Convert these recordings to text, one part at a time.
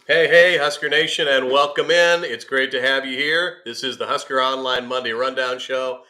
Hey, Husker Nation, and welcome in. It's great to have you here. This is the Husker Online Monday Rundown Show,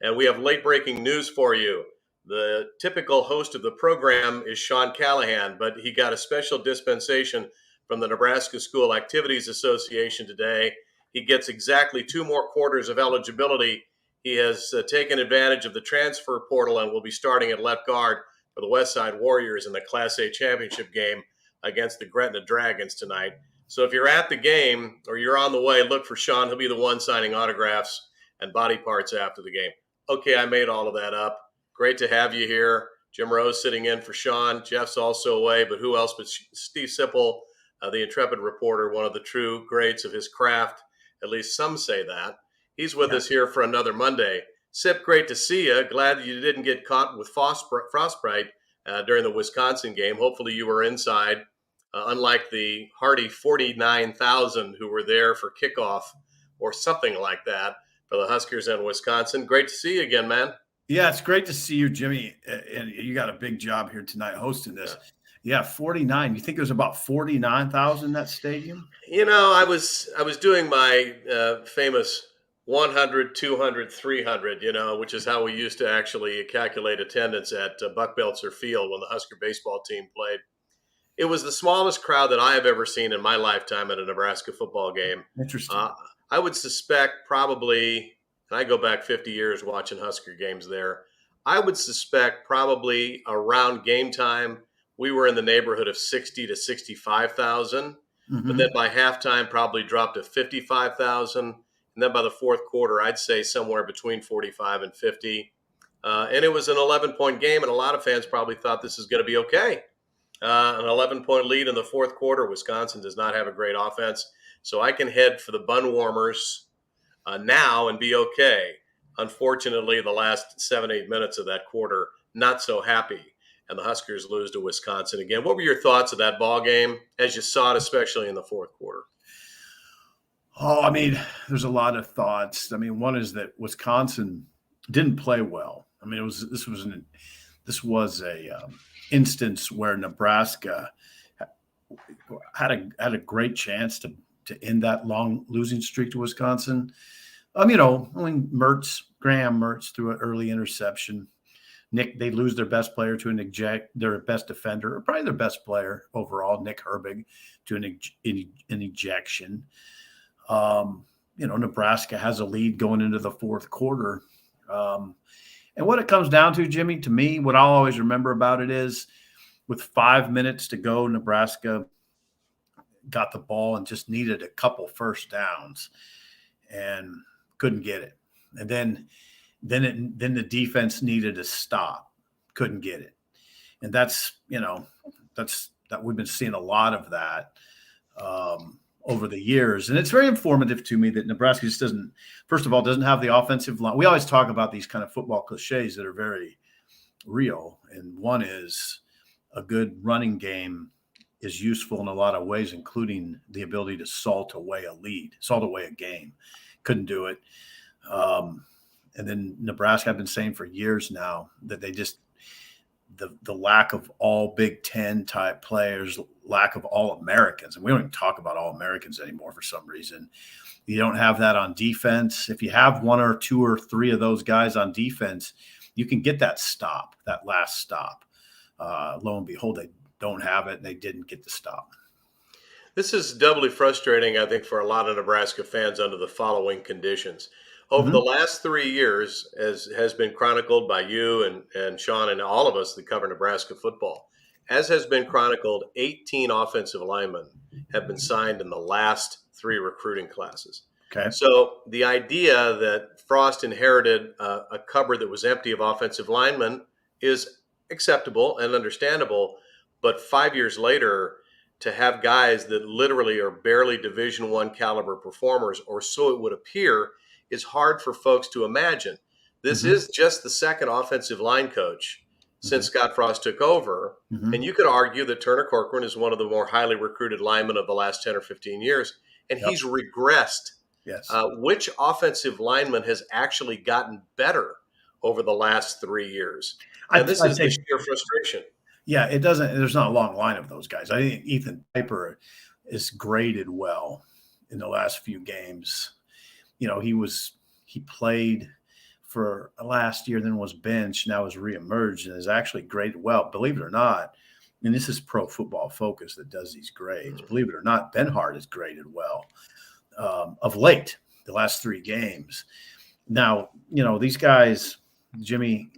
and we have late breaking news for you. The typical host of the program is Sean Callahan, but he got a special dispensation from the Nebraska School Activities Association today. He gets exactly 2 more quarters of eligibility. He has taken advantage of the transfer portal and will be starting at left guard for the West Side Warriors in the Class A championship game against the Gretna Dragons tonight. So if you're at the game or you're on the way, look for Sean. He'll be the one signing autographs and body parts after the game. Okay, I made all of that up. Great to have you here. Jim Rose sitting in for Sean. Jeff's also away, but who else but Steve Sipple, the intrepid reporter, one of the true greats of his craft. At least some say that. He's with us here for another Monday. Sip, great to see you. Glad you didn't get caught with frostbite during the Wisconsin game. Hopefully you were inside. Unlike the hardy 49,000 who were there for kickoff or something like that for the Huskers in Wisconsin. Great to see you again, man. Yeah, it's great to see you, Jimmy. And you got a big job here tonight hosting this. Yeah, 49. You think there's about 49,000 in that stadium? You know, I was doing my famous 100, 200, 300, which is how we used to actually calculate attendance at Buck Belzer Field when the Husker baseball team played. It was the smallest crowd that I have ever seen in my lifetime at a Nebraska football game. Interesting. I would suspect probably, and I go back 50 years watching Husker games there, I would suspect probably around game time, we were in the neighborhood of 60 to 65,000. But then by halftime, probably dropped to 55,000. And then by the fourth quarter, I'd say somewhere between 45 and 50. And it was an 11-point game, and a lot of fans probably thought this is going to be okay. An 11-point lead in the fourth quarter. Wisconsin does not have a great offense. So I can head for the bun warmers now and be okay. Unfortunately, the last 7-8 minutes of that quarter, not so happy. And the Huskers lose to Wisconsin again. What were your thoughts of that ball game as you saw it, especially in the fourth quarter? Oh, I mean, there's a lot of thoughts. I mean, one is that Wisconsin didn't play well. I mean, this was a instance where Nebraska had a great chance to end that long losing streak to Wisconsin. When Graham Mertz threw an early interception. They lose their best player to their best defender, or probably their best player overall, Nick Herbig, to an ejection. Nebraska has a lead going into the fourth quarter. And what it comes down to, Jimmy, to me, what I'll always remember about it is with 5 minutes to go, Nebraska got the ball and just needed a couple first downs and couldn't get it. And then the defense needed a stop, couldn't get it. And that's we've been seeing a lot of that over the years. And it's very informative to me that Nebraska just doesn't have the offensive line. We always talk about these kind of football cliches that are very real. And one is a good running game is useful in a lot of ways, including the ability to salt away a game. Couldn't do it. And then Nebraska, I've been saying for years now that they just the lack of all Big Ten type players, lack of all Americans, and we don't even talk about all Americans anymore for some reason. You don't have that on defense. If you have one or two or three of those guys on defense, you can get that last stop. Lo and behold, they don't have it. And they didn't get the stop. This is doubly frustrating, I think, for a lot of Nebraska fans under the following conditions. Over the last 3 years, as has been chronicled by you and Sean and all of us that cover Nebraska football, as has been chronicled, 18 offensive linemen have been signed in the last 3 recruiting classes. Okay. So the idea that Frost inherited a cupboard that was empty of offensive linemen is acceptable and understandable. But 5 years later, to have guys that literally are barely Division I caliber performers, or so it would appear, is hard for folks to imagine. This is just the second offensive line coach since Scott Frost took over. And you could argue that Turner Corcoran is one of the more highly recruited linemen of the last 10 or 15 years, and he's regressed. Yes. Which offensive lineman has actually gotten better over the last 3 years? And this is the sheer frustration. Yeah, it doesn't. There's not a long line of those guys. I think Ethan Piper is graded well in the last few games. He played for last year, then was benched, now has reemerged and is actually graded well. Believe it or not, and this is Pro Football Focus that does these grades. Believe it or not, Benhart is graded well of late, the last 3 games. Now, these guys, Jimmy,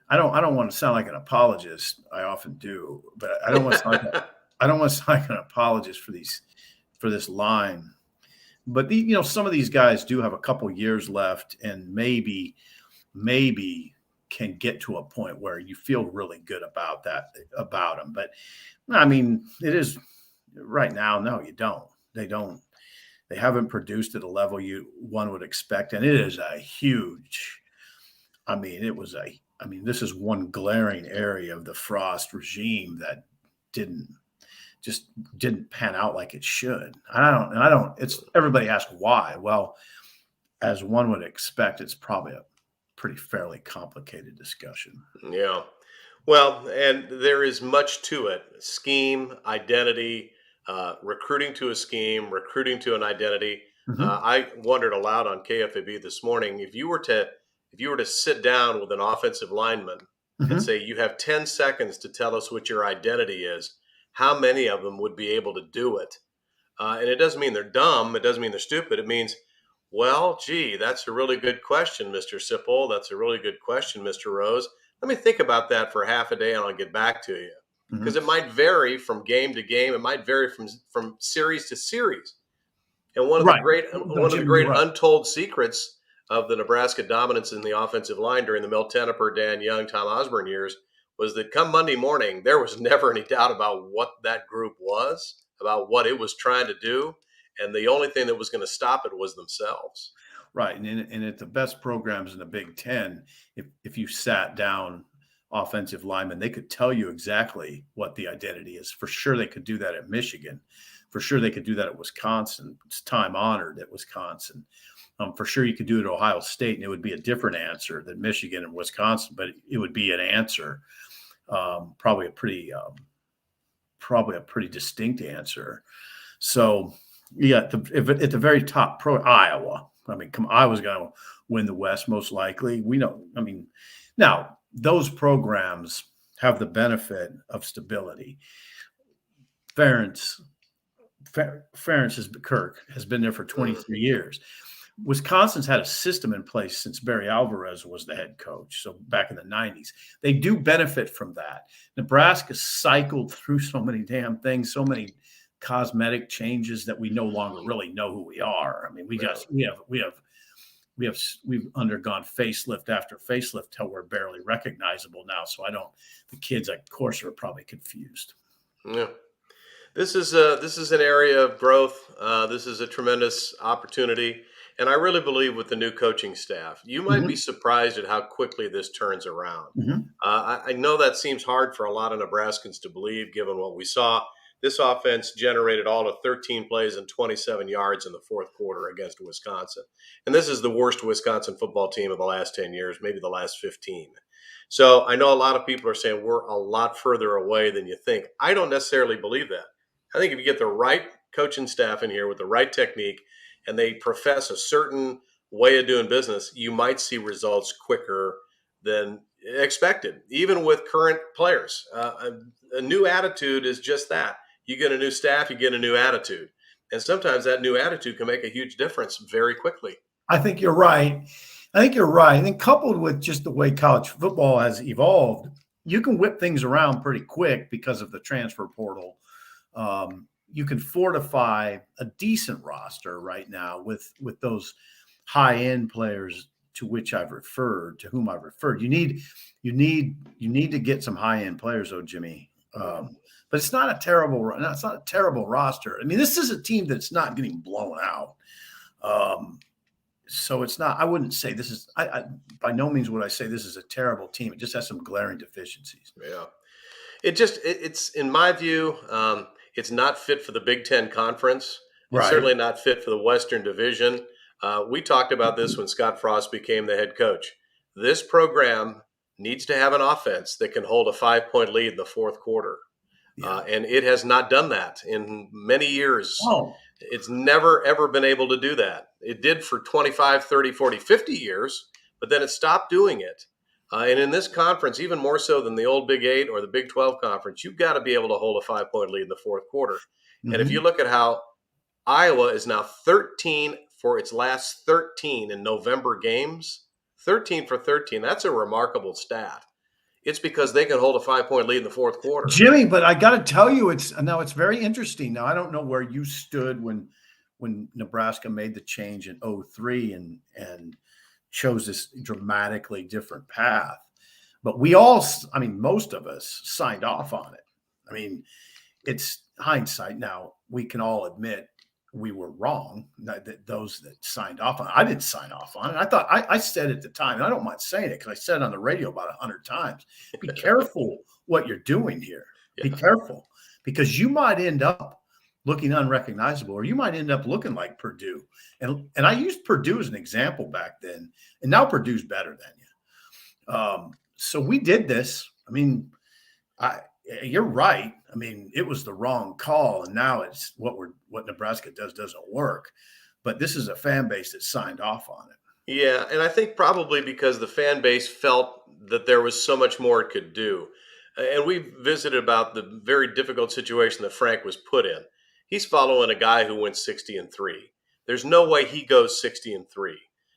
I don't want to sound like an apologist. I often do, but I don't want to sound like an apologist for this line. But some of these guys do have a couple years left, and maybe can get to a point where you feel really good about them. But I mean, it is right now. No, you don't. They don't. They haven't produced at a level one would expect, and it is a huge. I mean, this is one glaring area of the Frost regime that didn't pan out like it should. I don't. It's everybody asks why. Well, as one would expect, it's probably a pretty fairly complicated discussion. Yeah. Well, and there is much to it: scheme, identity, recruiting to a scheme, recruiting to an identity. Mm-hmm. I wondered aloud on KFAB this morning, if you were to sit down with an offensive lineman Mm-hmm. and say, you have 10 seconds to tell us what your identity is, how many of them would be able to do it? And it doesn't mean they're dumb. It doesn't mean they're stupid. It means, well, gee, that's a really good question, Mr. Sipple. That's a really good question, Mr. Rose. Let me think about that for half a day and I'll get back to you. Because it might vary from game to game. It might vary from series to series. And one of the great untold secrets of the Nebraska dominance in the offensive line during the Milt Tenopir, Dan Young, Tom Osborne years was that come Monday morning, there was never any doubt about what that group was, about what it was trying to do. And the only thing that was going to stop it was themselves. Right. And at the best programs in the Big Ten, if you sat down offensive linemen, they could tell you exactly what the identity is. For sure, they could do that at Michigan. For sure, they could do that at Wisconsin. It's time honored at Wisconsin. For sure, you could do it at Ohio State, and it would be a different answer than Michigan and Wisconsin, but it would be an answer, probably a pretty distinct answer. So, yeah, at the very top, Iowa. I mean, Iowa's going to win the West most likely. We know. I mean, now those programs have the benefit of stability. Ferentz has been there for 23 years. Wisconsin's had a system in place since Barry Alvarez was the head coach. So back in the 90s, they do benefit from that. Nebraska cycled through so many damn things, so many cosmetic changes that we no longer really know who we are. I mean, we've undergone facelift after facelift till we're barely recognizable now. So the kids, of course, are probably confused. Yeah. This is an area of growth. This is a tremendous opportunity. And I really believe with the new coaching staff, you might be surprised at how quickly this turns around. I know that seems hard for a lot of Nebraskans to believe, given what we saw. This offense generated all of 13 plays and 27 yards in the fourth quarter against Wisconsin. And this is the worst Wisconsin football team of the last 10 years, maybe the last 15. So I know a lot of people are saying we're a lot further away than you think. I don't necessarily believe that. I think if you get the right coaching staff in here with the right technique and they profess a certain way of doing business, you might see results quicker than expected, even with current players. A new attitude is just that. You get a new staff, you get a new attitude. And sometimes that new attitude can make a huge difference very quickly. I think you're right. And then coupled with just the way college football has evolved, you can whip things around pretty quick because of the transfer portal. You can fortify a decent roster right now with those high-end players to whom I've referred. You need to get some high-end players, though, Jimmy. But it's not a terrible roster. I mean, this is a team that's not getting blown out. So it's not. I wouldn't say this is. I by no means would I say this is a terrible team. It just has some glaring deficiencies. Yeah, it's in my view. It's not fit for the Big Ten Conference. It's certainly not fit for the Western Division. We talked about this when Scott Frost became the head coach. This program needs to have an offense that can hold a 5-point lead in the fourth quarter. And it has not done that in many years. Oh, It's never, ever been able to do that. It did for 25, 30, 40, 50 years, but then it stopped doing it. And in this conference, even more so than the old Big 8 or the Big 12 conference, you've got to be able to hold a 5-point lead in the fourth quarter. And if you look at how Iowa is now 13 for its last 13 in November games, 13 for 13, that's a remarkable stat. It's because they can hold a 5-point lead in the fourth quarter. Jimmy, but I got to tell you, it's very interesting. Now, I don't know where you stood when Nebraska made the change in 03 and chose this dramatically different path. But most of us signed off on it. I mean, it's hindsight. Now, we can all admit we were wrong. Those that signed off on it, I didn't sign off on it. I thought I said at the time, and I don't mind saying it because I said it on the radio about 100 times. Be careful what you're doing here. Yeah. Be careful, because you might end up looking unrecognizable, or you might end up looking like Purdue. And I used Purdue as an example back then, and now Purdue's better than you. So we did this. I mean, you're right. I mean, it was the wrong call, and now it's what Nebraska doesn't work. But this is a fan base that signed off on it. Yeah, and I think probably because the fan base felt that there was so much more it could do. And we've visited about the very difficult situation that Frank was put in. He's following a guy who went 60-3. There's no way he goes 60-3.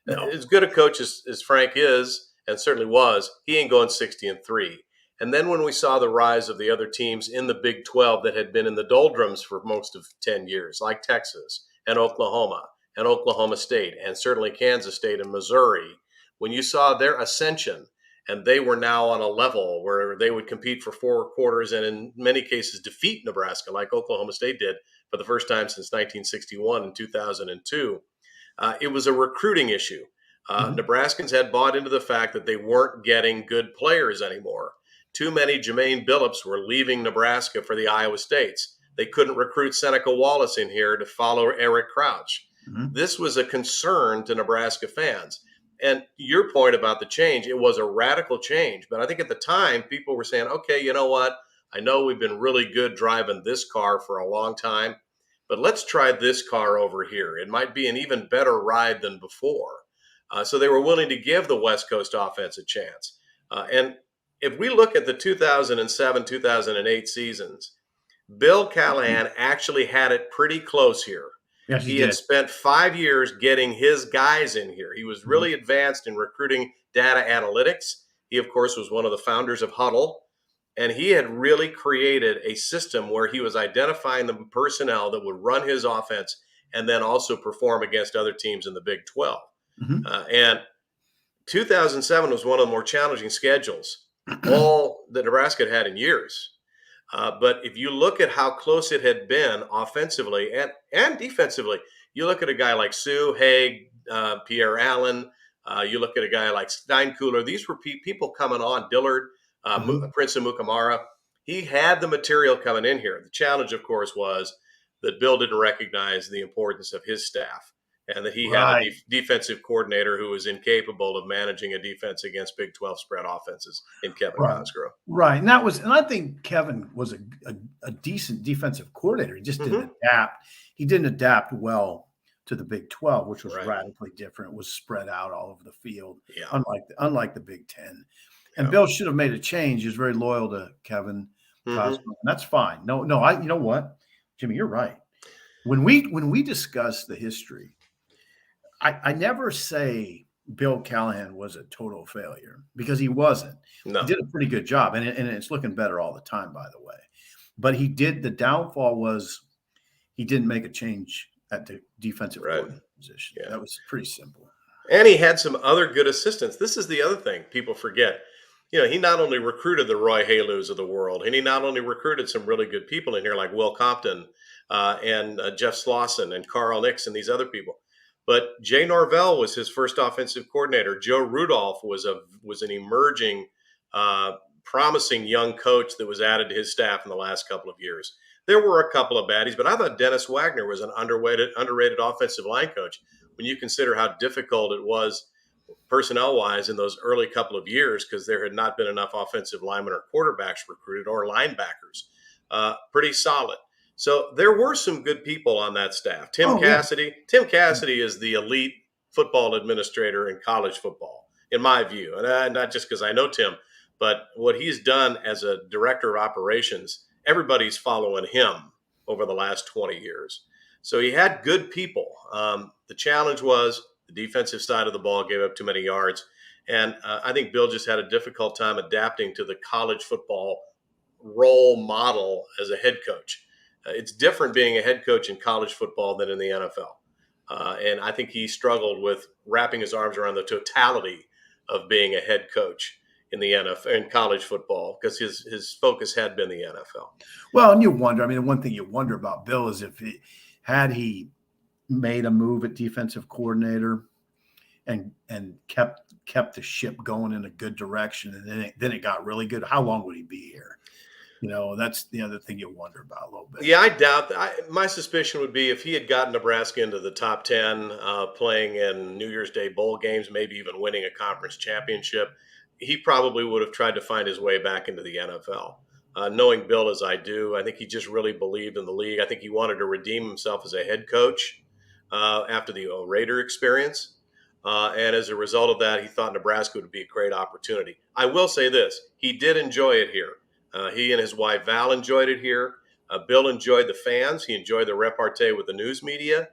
No. As good a coach as Frank is, and certainly was, he ain't going 60-3. And then when we saw the rise of the other teams in the Big 12 that had been in the doldrums for most of 10 years, like Texas and Oklahoma and Oklahoma State and certainly Kansas State and Missouri, when you saw their ascension and they were now on a level where they would compete for 4 quarters and in many cases defeat Nebraska like Oklahoma State did for the first time since 1961 and 2002, it was a recruiting issue. Nebraskans had bought into the fact that they weren't getting good players anymore. Too many Jermaine Billups were leaving Nebraska for the Iowa States. They couldn't recruit Seneca Wallace in here to follow Eric Crouch. This was a concern to Nebraska fans. And your point about the change, it was a radical change. But I think at the time, people were saying, okay, you know what? I know we've been really good driving this car for a long time, but let's try this car over here. It might be an even better ride than before. So they were willing to give the West Coast offense a chance. And if we look at the 2007, 2008 seasons, Bill Callahan actually had it pretty close here. Yes, he had spent 5 years getting his guys in here. He was really advanced in recruiting data analytics. He, of course, was one of the founders of Huddle. And he had really created a system where he was identifying the personnel that would run his offense and then also perform against other teams in the Big 12. And 2007 was one of the more challenging schedules all that Nebraska had in years. But if you look at how close it had been offensively and defensively, you look at a guy like Sue, Haig, Pierre Allen, you look at a guy like Steinkuhler. These were people coming on, Dillard, Prince of Mukamara. He had the material coming in here. The challenge, of course, was that Bill didn't recognize the importance of his staff and that he had a defensive coordinator who was incapable of managing a defense against Big 12 spread offenses in Kevin Cosgrove. Right. And I think Kevin was a decent defensive coordinator. He just didn't adapt. He didn't adapt well to the Big 12, which was radically different. It was spread out all over the field, unlike the Big 10. And Bill should have made a change. He was very loyal to Kevin Cosgrove. And that's fine. No, you know what, Jimmy, you're right. When we discuss the history, I never say Bill Callahan was a total failure, because he wasn't. No. He did a pretty good job, and it's looking better all the time, by the way. But the downfall was he didn't make a change at the defensive position. Yeah. That was pretty simple. And he had some other good assistants. This is the other thing people forget. He not only recruited the Roy Halus of the world, and he not only recruited some really good people in here like Will Compton and Jeff Slauson and Carl Nix and these other people. But Jay Norvell was his first offensive coordinator. Joe Rudolph was an emerging, promising young coach that was added to his staff in the last couple of years. There were a couple of baddies, but I thought Dennis Wagner was an underrated offensive line coach when you consider how difficult it was personnel-wise in those early couple of years, because there had not been enough offensive linemen or quarterbacks recruited or linebackers. pretty solid. So there were some good people on that staff. Tim Oh, yeah. Cassidy is the elite football administrator in college football, in my view. And not just because I know Tim, but what he's done as a director of operations, everybody's following him over the last 20 years. So he had good people. The challenge was the defensive side of the ball gave up too many yards. And I think Bill just had a difficult time adapting to the college football role model as a head coach. It's different being a head coach in college football than in the NFL. And I think he struggled with wrapping his arms around the totality of being a head coach in the NFL, in college football, because his focus had been the NFL. Well, and you wonder, I mean, the one thing you wonder about Bill is if he made a move at defensive coordinator and kept the ship going in a good direction, and then it got really good, how long would he be here? That's the other thing you wonder about a little bit. Yeah, I doubt that. My suspicion would be if he had gotten Nebraska into the top 10, playing in New Year's Day bowl games, maybe even winning a conference championship, he probably would have tried to find his way back into the NFL. Knowing Bill as I do, I think he just really believed in the league. I think he wanted to redeem himself as a head coach after the Raider experience. And as a result of that, he thought Nebraska would be a great opportunity. I will say this. He did enjoy it here. He and his wife, Val, enjoyed it here. Bill enjoyed the fans. He enjoyed the repartee with the news media.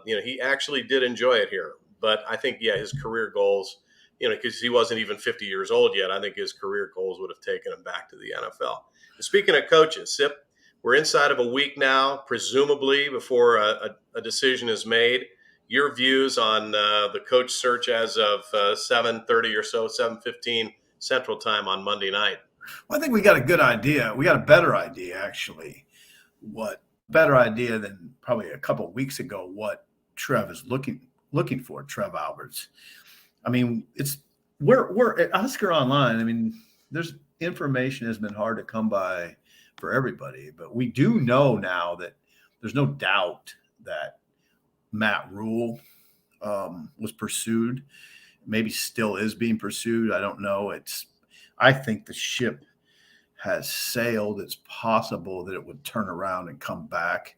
He actually did enjoy it here. But I think, his career goals, because he wasn't even 50 years old yet, I think his career goals would have taken him back to the NFL. And speaking of coaches, Sip, we're inside of a week now, presumably before a decision is made. Your views on the coach search as of 7:30 or so, 7:15 Central Time on Monday night? Well, I think we got a good idea. We got a better idea, actually. Better idea than probably a couple of weeks ago, what Trev is looking for, Trev Alberts. I mean, we're at HuskerOnline. I mean, there's information has been hard to come by for everybody, but we do know now that there's no doubt that Matt Rule was pursued, maybe still is being pursued. I don't know. I think the ship has sailed. It's possible that it would turn around and come back.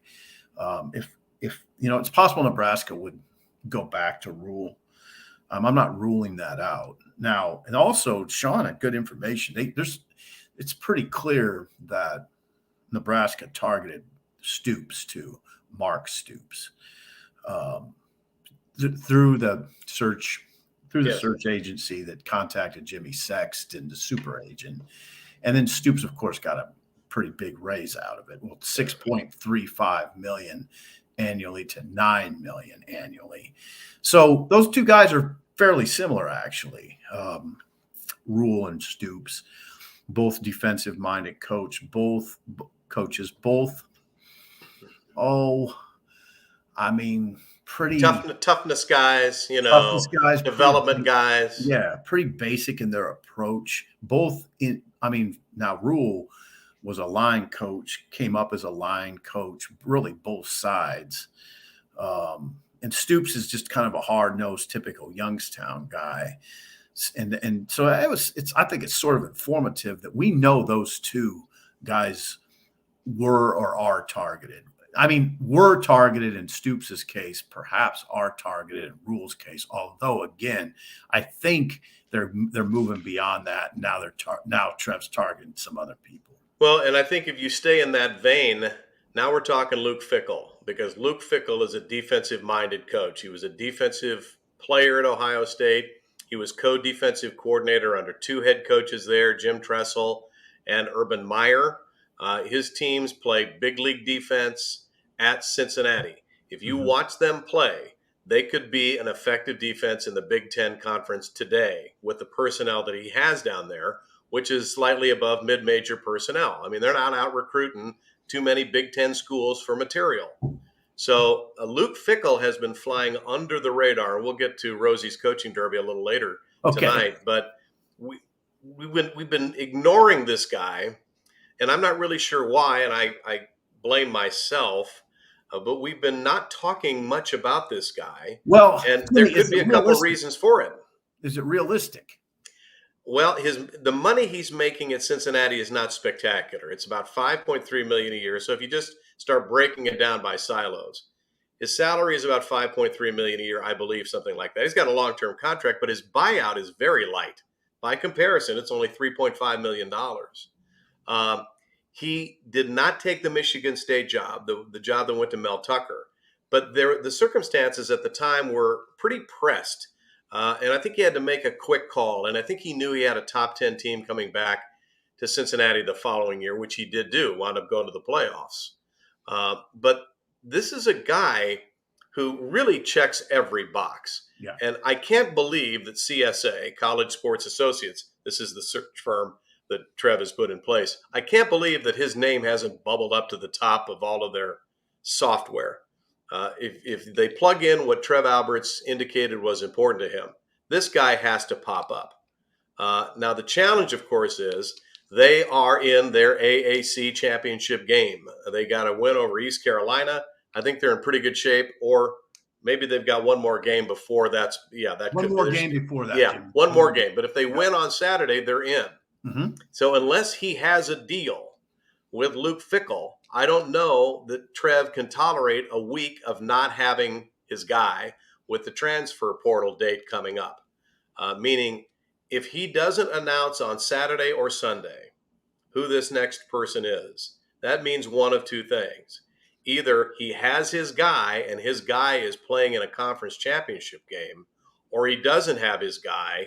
If it's possible Nebraska would go back to Rule. I'm not ruling that out now. And also, Sean had good information. It's pretty clear that Nebraska targeted Stoops too, Mark Stoops, through the search agency that contacted Jimmy Sexton, the super agent. And then Stoops, of course, got a pretty big raise out of it. Well, $6.35 million annually to $9 million annually. So those two guys are fairly similar, actually. Rule and Stoops, both defensive-minded coaches, pretty toughness guys, development guys. Yeah, pretty basic in their approach. Now Rule was a line coach, came up as a line coach, really both sides. And Stoops is just kind of a hard-nosed, typical Youngstown guy. And so I think it's sort of informative that we know those two guys were or are targeted. I mean, were targeted in Stoops' case, perhaps are targeted in Rule's case. Although, again, I think they're moving beyond that. Now now Trev's targeting some other people. Well, and I think if you stay in that vein, now we're talking Luke Fickell, because Luke Fickell is a defensive-minded coach. He was a defensive player at Ohio State. He was co-defensive coordinator under two head coaches there, Jim Tressel and Urban Meyer. His teams play big league defense at Cincinnati. If you watch them play, they could be an effective defense in the Big Ten Conference today with the personnel that he has down there, which is slightly above mid-major personnel. I mean, they're not out recruiting too many Big Ten schools for material. So Luke Fickell has been flying under the radar. We'll get to Rosie's coaching derby a little later tonight, but we've been ignoring this guy, and I'm not really sure why, and I blame myself. But we've been not talking much about this guy. Well, and there could be a couple of reasons for it. Is it realistic? Well, the money he's making at Cincinnati is not spectacular. It's about 5.3 million a year. So if you just start breaking it down by silos, his salary is about 5.3 million a year, I believe, something like that. He's got a long-term contract, but his buyout is very light. By comparison, it's only $3.5 million. Um, he did not take the Michigan State job, the job that went to Mel Tucker. But the circumstances at the time were pretty pressed. And I think he had to make a quick call. And I think he knew he had a top 10 team coming back to Cincinnati the following year, which he did do, wound up going to the playoffs. But this is a guy who really checks every box. Yeah. And I can't believe that CSA, College Sports Associates, this is the search firm that Trev has put in place. I can't believe that his name hasn't bubbled up to the top of all of their software. If they plug in what Trev Alberts indicated was important to him, this guy has to pop up. Now, the challenge, of course, is they are in their AAC championship game. They got a win over East Carolina. I think they're in pretty good shape, or maybe they've got one more game before that's, that one more game before that. Yeah, Jim. one more game. But if they win on Saturday, they're in. Mm-hmm. So unless he has a deal with Luke Fickell, I don't know that Trev can tolerate a week of not having his guy with the transfer portal date coming up. Meaning, if he doesn't announce on Saturday or Sunday who this next person is, that means one of two things. Either he has his guy and his guy is playing in a conference championship game, or he doesn't have his guy,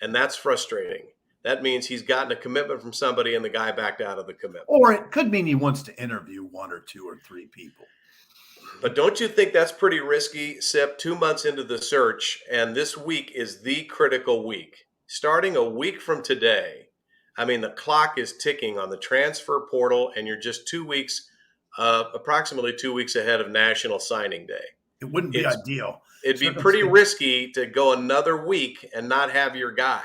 and that's frustrating. That means he's gotten a commitment from somebody and the guy backed out of the commitment. Or it could mean he wants to interview one or two or three people. But don't you think that's pretty risky, Sip? 2 months into the search, and this week is the critical week. Starting a week from today, I mean, the clock is ticking on the transfer portal, and you're just 2 weeks, approximately 2 weeks ahead of National Signing Day. It wouldn't be ideal. It'd be pretty risky to go another week and not have your guy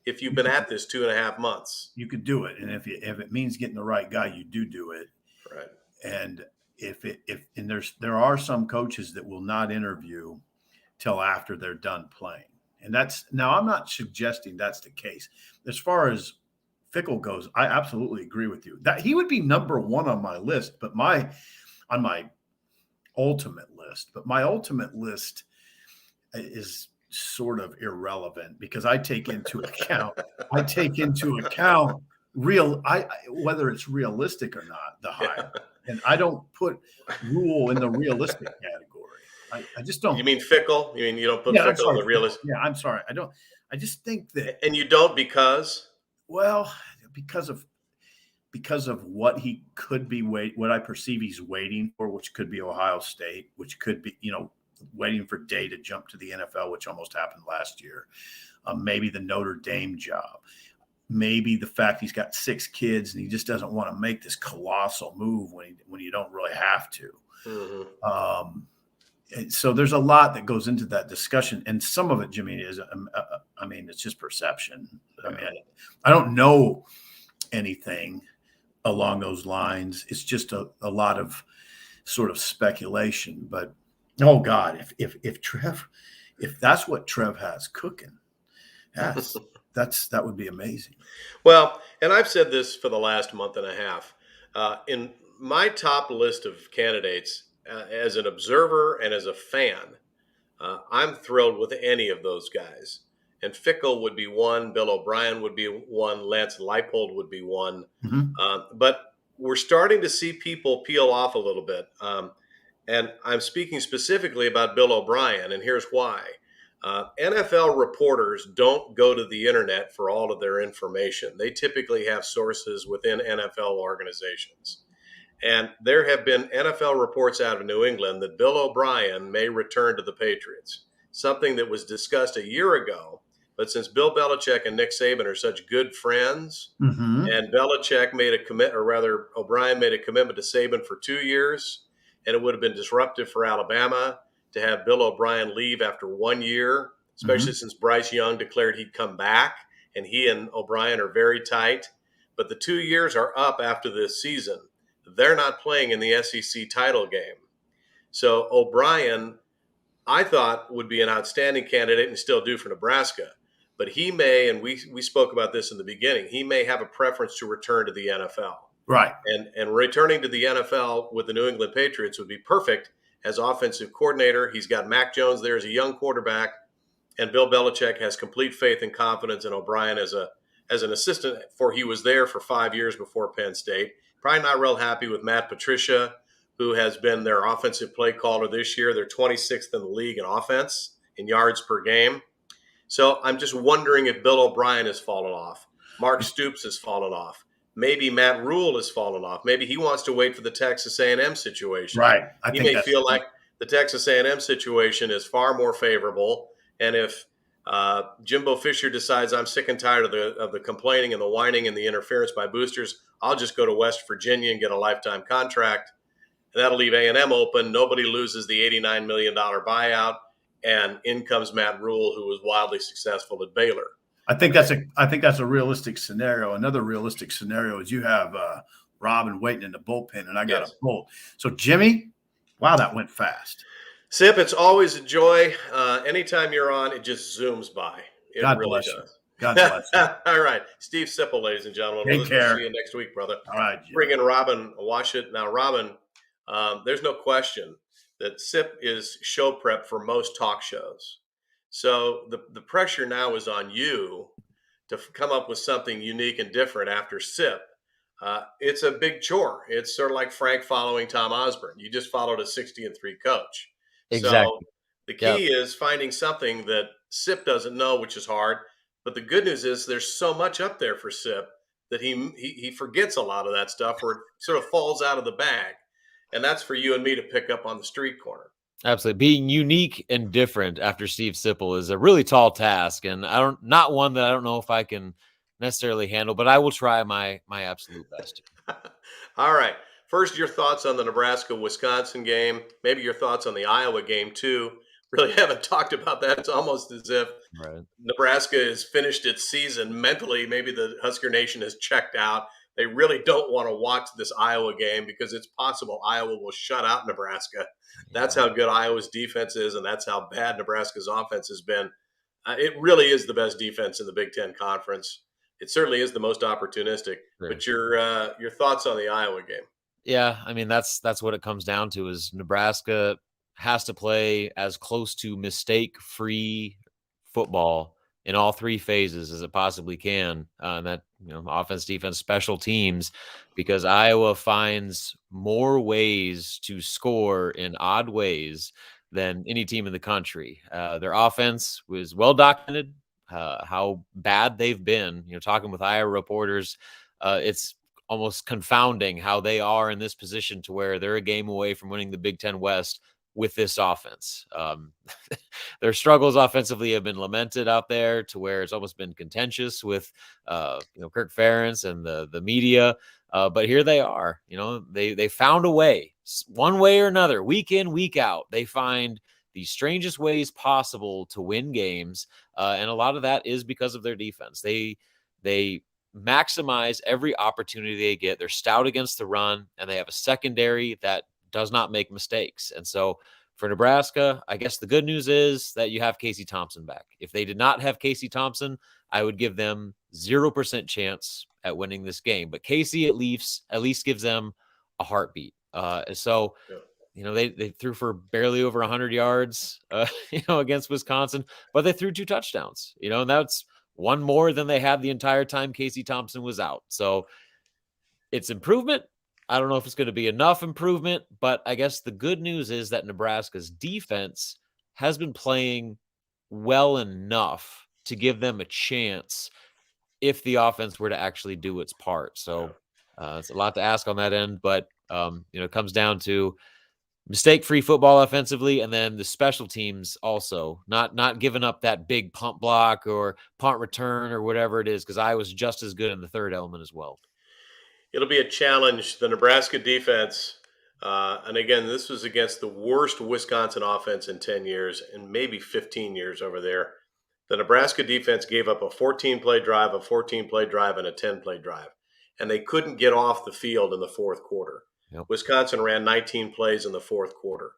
if you've been at this 2.5 months. You could do it. And if it means getting the right guy, you do it. Right. And there are some coaches that will not interview till after they're done playing. And now I'm not suggesting that's the case. As far as Fickell goes, I absolutely agree with you that he would be number one on my list, but on my ultimate list. But my ultimate list is sort of irrelevant because I take into account whether it's realistic or not, the hire. And I don't put Rule in the realistic category. I just don't. You mean Fickell? You mean you don't put Fickell in the realistic? Yeah, I'm sorry. I don't. I just think that. And you don't because? Well, because of what he could be what I perceive he's waiting for, which could be Ohio State, which could be, waiting for Day to jump to the NFL, which almost happened last year. Maybe the Notre Dame job. Maybe the fact he's got 6 kids and he just doesn't want to make this colossal move when you don't really have to. Mm-hmm. And so there's a lot that goes into that discussion, and some of it, Jimmy, is it's just perception. Yeah. I don't know anything along those lines. It's just a lot of sort of speculation. But oh God, if that's what Trev has cooking, that would be amazing. Well, and I've said this for the last month and a half. In my top list of candidates, as an observer and as a fan, I'm thrilled with any of those guys. And Fickell would be one, Bill O'Brien would be one, Lance Leipold would be one. Mm-hmm. But we're starting to see people peel off a little bit. And I'm speaking specifically about Bill O'Brien, and here's why. NFL reporters don't go to the internet for all of their information. They typically have sources within NFL organizations. And there have been NFL reports out of New England that Bill O'Brien may return to the Patriots, something that was discussed a year ago. But since Bill Belichick and Nick Saban are such good friends, Mm-hmm. and Belichick made O'Brien made a commitment to Saban for 2 years, and it would have been disruptive for Alabama to have Bill O'Brien leave after 1 year, especially since Bryce Young declared he'd come back, and he and O'Brien are very tight. But the 2 years are up after this season. They're not playing in the SEC title game. So O'Brien, I thought, would be an outstanding candidate and still do for Nebraska. but he may, and we spoke about this in the beginning, he may have a preference to return to the NFL. Right. And returning to the NFL with the New England Patriots would be perfect as offensive coordinator. He's got Mac Jones there as a young quarterback, and Bill Belichick has complete faith and confidence in O'Brien as an assistant, for he was there for 5 years before Penn State. Probably not real happy with Matt Patricia, who has been their offensive play caller this year. They're 26th in the league in offense in yards per game. So I'm just wondering if Bill O'Brien has fallen off. Mark Stoops has fallen off. Maybe Matt Rule has fallen off. Maybe he wants to wait for the Texas A&M situation. Right. He may feel like the Texas A&M situation is far more favorable. And if Jimbo Fisher decides I'm sick and tired of the complaining and the whining and the interference by boosters, I'll just go to West Virginia and get a lifetime contract. And that'll leave A&M open. Nobody loses the $89 million buyout. And in comes Matt Rule, who was wildly successful at Baylor. I think that's a realistic scenario. Another realistic scenario is you have Robin waiting in the bullpen, and I got a bolt. So Jimmy, wow, that went fast. Sip, it's always a joy. Anytime you're on, it just zooms by. It God really bless does. you. God bless you. All right, Steve Sipple, ladies and gentlemen. Take care. We'll see you next week, brother. All right, Jimmy. Bring in Robin Washit. Now, Robin, there's no question that Sip is show prep for most talk shows. So the pressure now is on you to come up with something unique and different after Sip. It's a big chore. It's sort of like Frank following Tom Osborne. You just followed a 60-3 coach. Exactly. So the key is finding something that Sip doesn't know, which is hard. But the good news is there's so much up there for Sip that he forgets a lot of that stuff, or it sort of falls out of the bag. And that's for you and me to pick up on the street corner. Absolutely. Being unique and different after Steve Sipple is a really tall task, and not one that I don't know if I can necessarily handle, but I will try my absolute best. All right. First, your thoughts on the Nebraska-Wisconsin game, maybe your thoughts on the Iowa game too. Really haven't talked about that. It's almost as if Nebraska has finished its season mentally. Maybe the Husker Nation has checked out. They really don't want to watch this Iowa game because it's possible Iowa will shut out Nebraska. That's how good Iowa's defense is, and that's how bad Nebraska's offense has been. It really is the best defense in the Big Ten Conference. It certainly is the most opportunistic. Sure. But your thoughts on the Iowa game? Yeah, I mean, that's what it comes down to is Nebraska has to play as close to mistake-free football in all three phases as it possibly can. And that, offense, defense, special teams, because Iowa finds more ways to score in odd ways than any team in the country. Their offense was well documented, how bad they've been. Talking with Iowa reporters, it's almost confounding how they are in this position to where they're a game away from winning the Big Ten West with this offense. Their struggles offensively have been lamented out there to where it's almost been contentious with Kirk Ferentz and the media. But here they are. They found a way, one way or another, week in, week out. They find the strangest ways possible to win games. And a lot of that is because of their defense. They maximize every opportunity they get. They're stout against the run, and they have a secondary that does not make mistakes. And so for Nebraska, I guess the good news is that you have Casey Thompson back. If they did not have Casey Thompson, I would give them 0% chance at winning this game. But Casey at least gives them a heartbeat. They threw for barely over 100 yards, against Wisconsin, but they threw 2 touchdowns, and that's one more than they had the entire time Casey Thompson was out. So it's improvement. I don't know if it's going to be enough improvement, but I guess the good news is that Nebraska's defense has been playing well enough to give them a chance if the offense were to actually do its part. So it's a lot to ask on that end, but it comes down to mistake-free football offensively, and then the special teams also not giving up that big punt block or punt return or whatever it is, because I was just as good in the third element as well. It'll be a challenge. The Nebraska defense, and again, this was against the worst Wisconsin offense in 10 years and maybe 15 years over there. The Nebraska defense gave up a 14-play drive, a 14-play drive, and a 10-play drive, and they couldn't get off the field in the fourth quarter. Yep. Wisconsin ran 19 plays in the fourth quarter.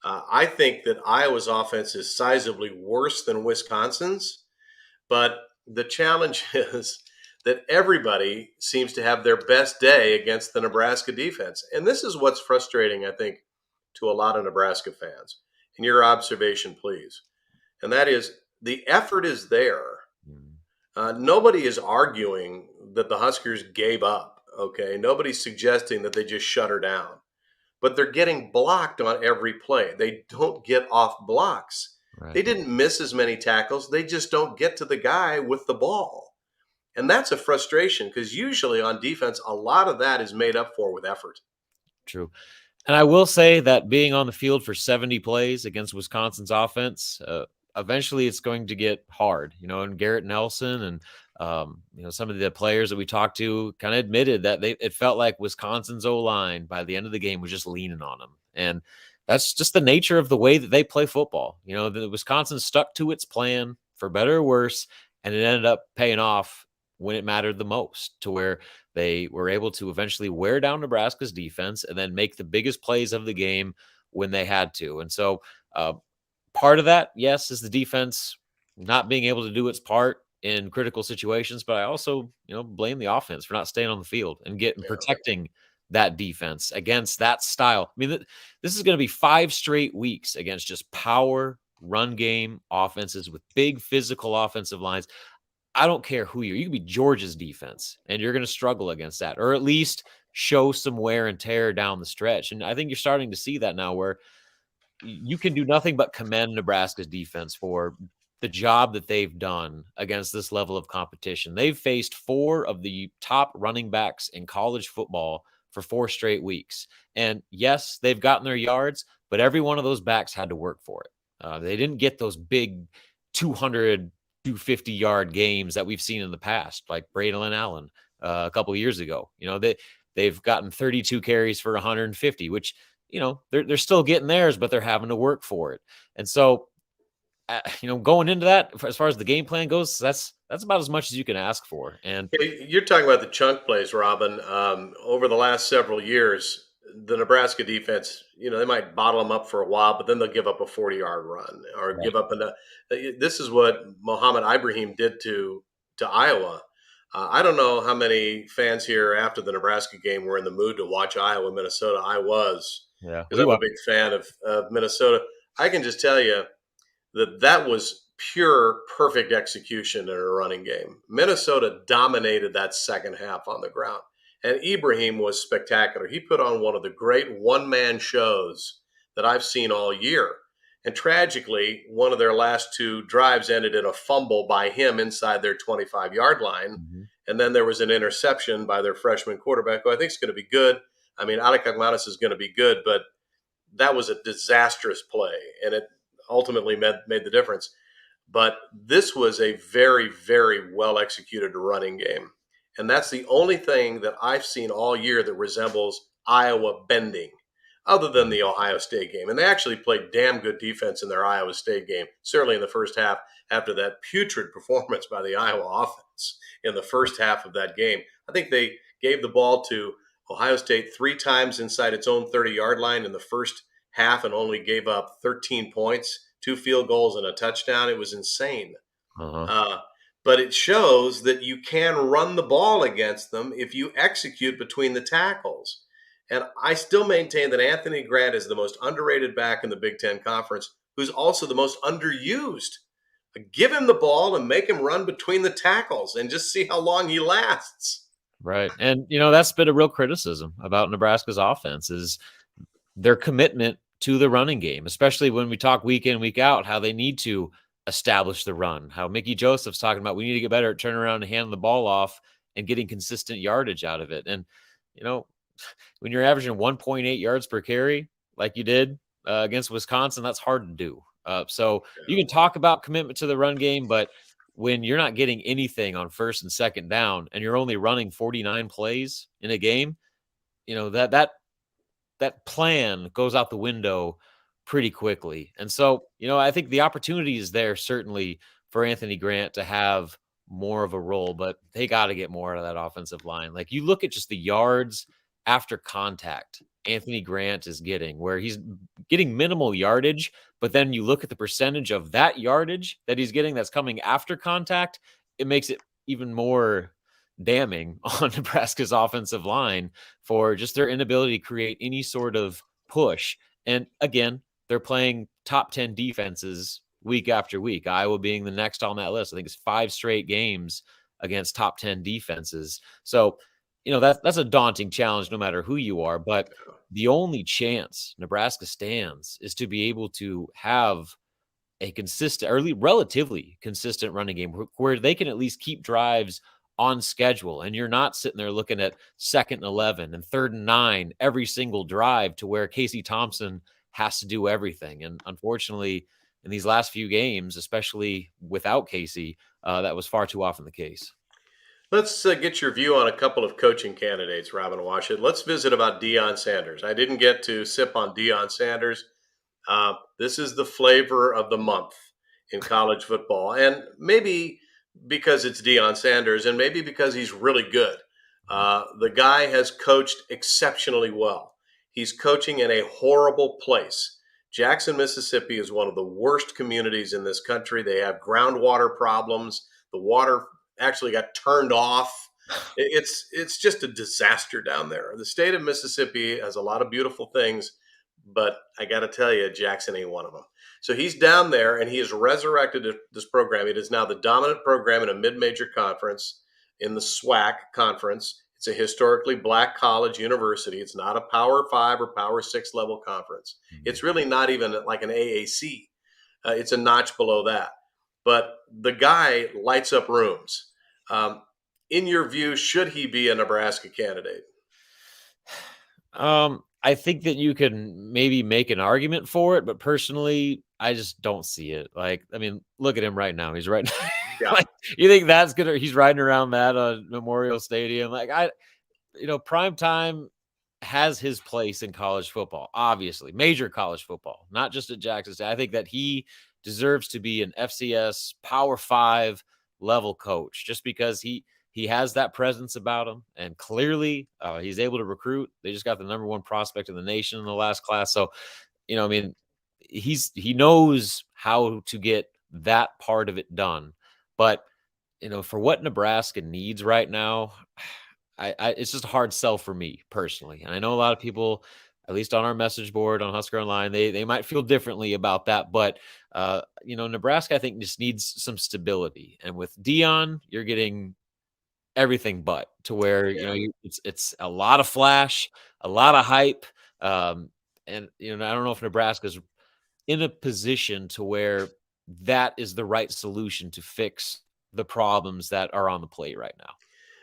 I think that Iowa's offense is sizably worse than Wisconsin's, But the challenge is that everybody seems to have their best day against the Nebraska defense. And this is what's frustrating, I think, to a lot of Nebraska fans. And your observation, please. And that is the effort is there. Nobody is arguing that the Huskers gave up. Okay. Nobody's suggesting that they just shut her down, but they're getting blocked on every play. They don't get off blocks. Right. They didn't miss as many tackles. They just don't get to the guy with the ball. And that's a frustration because usually on defense, a lot of that is made up for with effort. True. And I will say that being on the field for 70 plays against Wisconsin's offense, eventually it's going to get hard, and Garrett Nelson and, some of the players that we talked to kind of admitted that it felt like Wisconsin's O-line by the end of the game was just leaning on them. And that's just the nature of the way that they play football. The Wisconsin stuck to its plan for better or worse, and it ended up paying off when it mattered the most, to where they were able to eventually wear down Nebraska's defense and then make the biggest plays of the game when they had to. And so part of that, yes, is the defense not being able to do its part in critical situations, but I also, blame the offense for not staying on the field and protecting that defense against that style. I mean, this is going to be 5 straight weeks against just power run game offenses with big physical offensive lines. I don't care who you can be Georgia's defense, and you're going to struggle against that, or at least show some wear and tear down the stretch. And I think you're starting to see that now, where you can do nothing but commend Nebraska's defense for the job that they've done against this level of competition. They've faced 4 of the top running backs in college football for 4 straight weeks. And yes, they've gotten their yards, but every one of those backs had to work for it. They didn't get those big 200, 250-yard games that we've seen in the past, like Braylon Allen a couple of years ago. They've gotten 32 carries for 150, which, they're still getting theirs, but they're having to work for it. And so, going into that, as far as the game plan goes, that's about as much as you can ask for. And you're talking about the chunk plays, Robin. Over the last several years, the Nebraska defense, they might bottle them up for a while, but then they'll give up a 40-yard run or give up this is what Mohamed Ibrahim did to Iowa. I don't know how many fans here after the Nebraska game were in the mood to watch Iowa, Minnesota. I was, because I'm a big fan of Minnesota. I can just tell you that was pure, perfect execution in a running game. Minnesota dominated that second half on the ground. And Ibrahim was spectacular. He put on one of the great one-man shows that I've seen all year. And tragically, one of their last 2 drives ended in a fumble by him inside their 25-yard line. Mm-hmm. And then there was an interception by their freshman quarterback, who I think is going to be good. I mean, Alec Agmanis is going to be good, but that was a disastrous play, and it ultimately made the difference. But this was a very, very well-executed running game. And that's the only thing that I've seen all year that resembles Iowa bending, other than the Ohio State game. And they actually played damn good defense in their Iowa State game, certainly in the first half, after that putrid performance by the Iowa offense in the first half of that game. I think they gave the ball to Ohio State 3 times inside its own 30-yard line in the first half and only gave up 13 points, 2 field goals and a touchdown. It was insane. But it shows that you can run the ball against them if you execute between the tackles. And I still maintain that Anthony Grant is the most underrated back in the Big Ten Conference, who's also the most underused. Give him the ball and make him run between the tackles and just see how long he lasts. Right. And, that's been a real criticism about Nebraska's offense, is their commitment to the running game, especially when we talk week in, week out, how they need to establish the run, how Mickey Joseph's talking about we need to get better at turning around and handing the ball off and getting consistent yardage out of it. And, when you're averaging 1.8 yards per carry, like you did against Wisconsin, that's hard to do. So you can talk about commitment to the run game, but when you're not getting anything on first and second down and you're only running 49 plays in a game, that plan goes out the window pretty quickly. And so, I think the opportunity is there certainly for Anthony Grant to have more of a role, but they got to get more out of that offensive line. Like, you look at just the yards after contact Anthony Grant is getting, where he's getting minimal yardage, but then you look at the percentage of that yardage that he's getting that's coming after contact, it makes it even more damning on Nebraska's offensive line for just their inability to create any sort of push. And again, they're playing top 10 defenses week after week. Iowa being the next on that list. I think it's 5 straight games against top 10 defenses. So, that's a daunting challenge no matter who you are. But the only chance Nebraska stands is to be able to have a consistent, or relatively consistent running game where they can at least keep drives on schedule. And you're not sitting there looking at 2nd and 11 and 3rd and 9 every single drive to where Casey Thompson has to do everything. And unfortunately, in these last few games, especially without Casey, that was far too often the case. Let's get your view on a couple of coaching candidates, Robin Washington. Let's visit about Deion Sanders. I didn't get to sip on Deion Sanders. This is the flavor of the month in college football. And maybe because it's Deion Sanders and maybe because he's really good. The guy has coached exceptionally well. He's coaching in a horrible place. Jackson, Mississippi is one of the worst communities in this country. They have groundwater problems. The water actually got turned off. It's just a disaster down there. The state of Mississippi has a lot of beautiful things, but I got to tell you, Jackson ain't one of them. So he's down there, and he has resurrected this program. It is now the dominant program in a mid-major conference, in the SWAC conference. It's a historically black college university. It's not a Power 5 or Power 6 level conference. It's really not even like an AAC. It's a notch below that. But the guy lights up rooms. In your view, should he be a Nebraska candidate? I think that you can maybe make an argument for it, but personally, I just don't see it. Look at him right now. He's right. Yeah. You think he's riding around that Memorial Stadium? Prime time has his place in college football, obviously, major college football, not just at Jackson State. I think that he deserves to be an FCS Power 5 level coach just because he has that presence about him, and clearly he's able to recruit. They just got the number 1 prospect in the nation in the last class. So, he knows how to get that part of it done. But, for what Nebraska needs right now, it's just a hard sell for me personally. And I know a lot of people, at least on our message board on HuskerOnline, they might feel differently about that. But, Nebraska, I think, just needs some stability. And with Deion, you're getting everything but, to where, it's a lot of flash, a lot of hype. And, I don't know if Nebraska's in a position to where that is the right solution to fix the problems that are on the plate right now.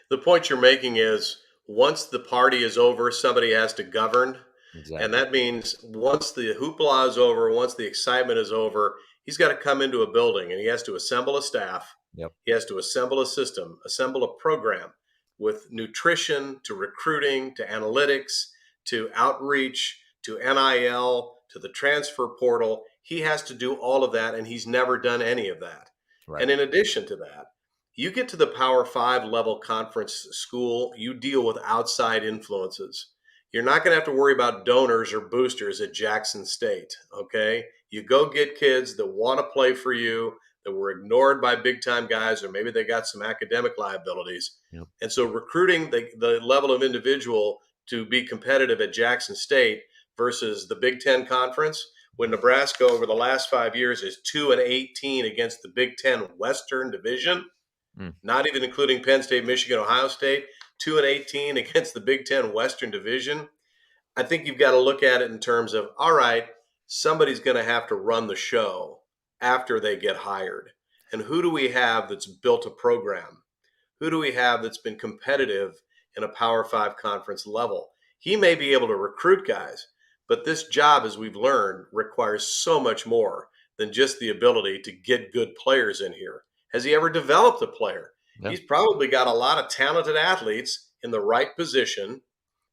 The point you're making is once the party is over, somebody has to govern. Exactly. And that means once the hoopla is over, once the excitement is over, he's got to come into a building and he has to assemble a staff. Yep. He has to assemble a system, assemble a program with nutrition to recruiting to analytics to outreach to NIL to the transfer portal. He has to do all of that, and he's never done any of that. Right. And in addition to that, you get to the Power 5 level conference school, you deal with outside influences. You're not going to have to worry about donors or boosters at Jackson State, okay? You go get kids that want to play for you, that were ignored by big-time guys, or maybe they got some academic liabilities. Yep. And so recruiting the level of individual to be competitive at Jackson State versus the Big Ten Conference, when Nebraska over the last 5 years is 2-18 against the Big Ten Western Division, not even including Penn State, Michigan, Ohio State, 2-18 against the Big Ten Western Division. I think you've got to look at it in terms of, all right, somebody's going to have to run the show after they get hired. And who do we have that's built a program? Who do we have that's been competitive in a Power 5 conference level? He may be able to recruit guys, but this job, as we've learned, requires so much more than just the ability to get good players in here. Has he ever developed a player? Yeah. He's probably got a lot of talented athletes in the right position